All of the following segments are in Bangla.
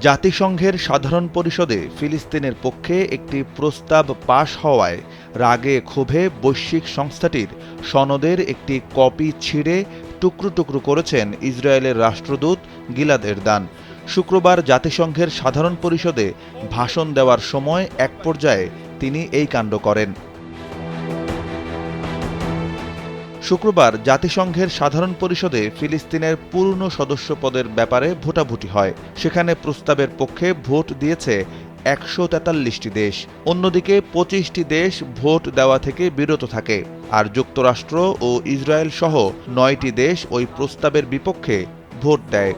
জাতিসংঘের সাধারণ পরিষদে ফিলিস্তিনের পক্ষে একটি প্রস্তাব পাশ হওয়ায় রাগে ক্ষোভে বৈশ্বিক সংস্থাটির সনদের একটি কপি ছিঁড়ে টুকরো টুকরো করেছেন ইসরায়েলের রাষ্ট্রদূত গিলাদ এরদান। শুক্রবার জাতিসংঘের সাধারণ পরিষদে ভাষণ দেওয়ার সময় এক পর্যায়ে তিনি এই কাণ্ড করেন। শুক্রবার জাতিসংঘের সাধারণ পরিষদে ফিলিস্তিনের পূর্ণ সদস্যপদের ব্যাপারে ভোটাভুটি হয়। সেখানে প্রস্তাবের পক্ষে ভোট দিয়েছে ১৪৩টি দেশ। অন্যদিকে ২৫টি দেশ ভোট দেওয়া থেকে বিরত থাকে। আর যুক্তরাষ্ট্র ও ইসরায়েল সহ ৯টি দেশ ওই প্রস্তাবের বিপক্ষে ভোট দেয়।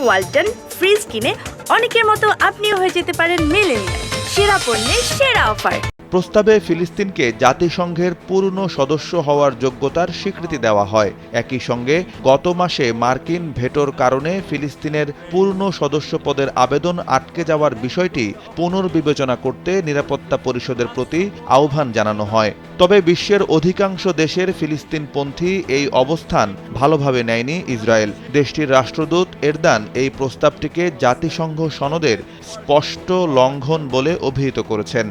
ওয়ালটন ফ্রিজ কিনে অনেকের মতো আপনিও হয়ে যেতে পারেন মিলেনিয়াল। সেরা পণ্যের সেরা অফার। প্রস্তাবে ফিলিস্তিনকে জাতিসংঘের পূর্ণ সদস্য হওয়ার যোগ্যতার স্বীকৃতি দেওয়া হয়। একই সঙ্গে গত মাসে মার্কিন ভেটোর কারণে ফিলিস্তিনের পূর্ণ সদস্যপদের আবেদন আটকে যাওয়ার বিষয়টি পুনর্বিবেচনা করতে নিরাপত্তা পরিষদের প্রতি আহ্বান জানানো হয়। তবে বিশ্বের অধিকাংশ দেশের ফিলিস্তিনপন্থী এই অবস্থান ভালোভাবে নেয়নি ইসরায়েল। দেশটির রাষ্ট্রদূত এরদান এই প্রস্তাবটিকে জাতিসংঘ সনদের স্পষ্ট লঙ্ঘন বলে অভিহিত করেছেন।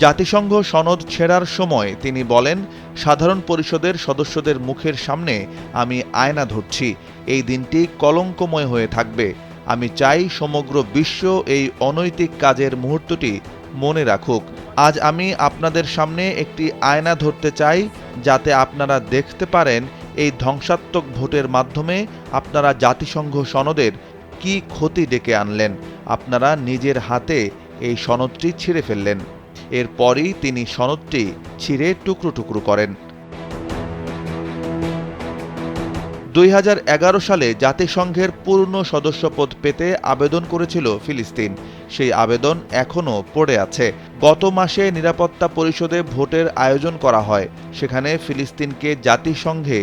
জাতিসংঘ সনদ ছেড়ার সময় তিনি বলেন, সাধারণ পরিষদের সদস্যদের মুখের সামনে আমি আয়না ধরছি। এই দিনটি কলঙ্কময় হয়ে থাকবে। আমি চাই সমগ্র বিশ্ব এই অনৈতিক কাজের মুহূর্তটি মনে রাখুক। আজ আমি আপনাদের সামনে একটি আয়না ধরতে চাই, যাতে আপনারা দেখতে পারেন এই ধ্বংসাত্মক ভোটের মাধ্যমে আপনারা জাতিসংঘ সনদের কি ক্ষতি ডেকে আনলেন। আপনারা নিজের হাতে এই সনদটি ছিঁড়ে ফেললেন। এরপরই তিনি সনদটি ছিঁড়ে টুকরো টুকরো করেন। ২০১১ সালে জাতিসংঘের পূর্ণ সদস্যপদ পেতে আবেদন করেছিল ফিলিস্তিন। সেই আবেদন এখনও পড়ে আছে। গত মাসে নিরাপত্তা পরিষদে ভোটের আয়োজন করা হয়। সেখানে ফিলিস্তিনকে জাতিসংঘে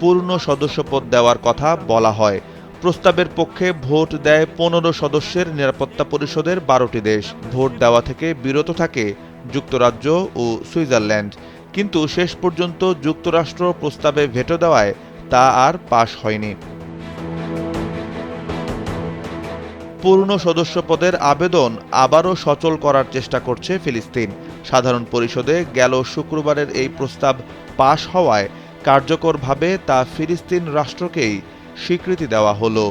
পূর্ণ সদস্যপদ দেওয়ার কথা বলা হয়। প্রস্তাবের পক্ষে ভোট দেয় ১৫ সদস্যের নিরাপত্তা পরিষদের ১২টি দেশ। ভোট দেওয়া থেকে বিরত থাকে যুক্তরাজ্য ও সুইজারল্যান্ড। কিন্তু শেষ পর্যন্ত যুক্তরাষ্ট্র প্রস্তাবে ভেটো দেওয়ায় তা আর পাশ হয়নি। পূর্ণ সদস্যপদের আবেদন আবারও সচল করার চেষ্টা করছে ফিলিস্তিন। সাধারণ পরিষদে গেল শুক্রবারের এই প্রস্তাব পাশ হওয়ায় কার্যকরভাবে তা ফিলিস্তিন রাষ্ট্রকেই স্বীকৃতি দেওয়া হলো।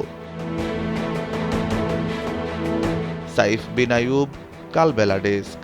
সাইফ বিন আইয়ুব, কালবেলা ডেস্ক।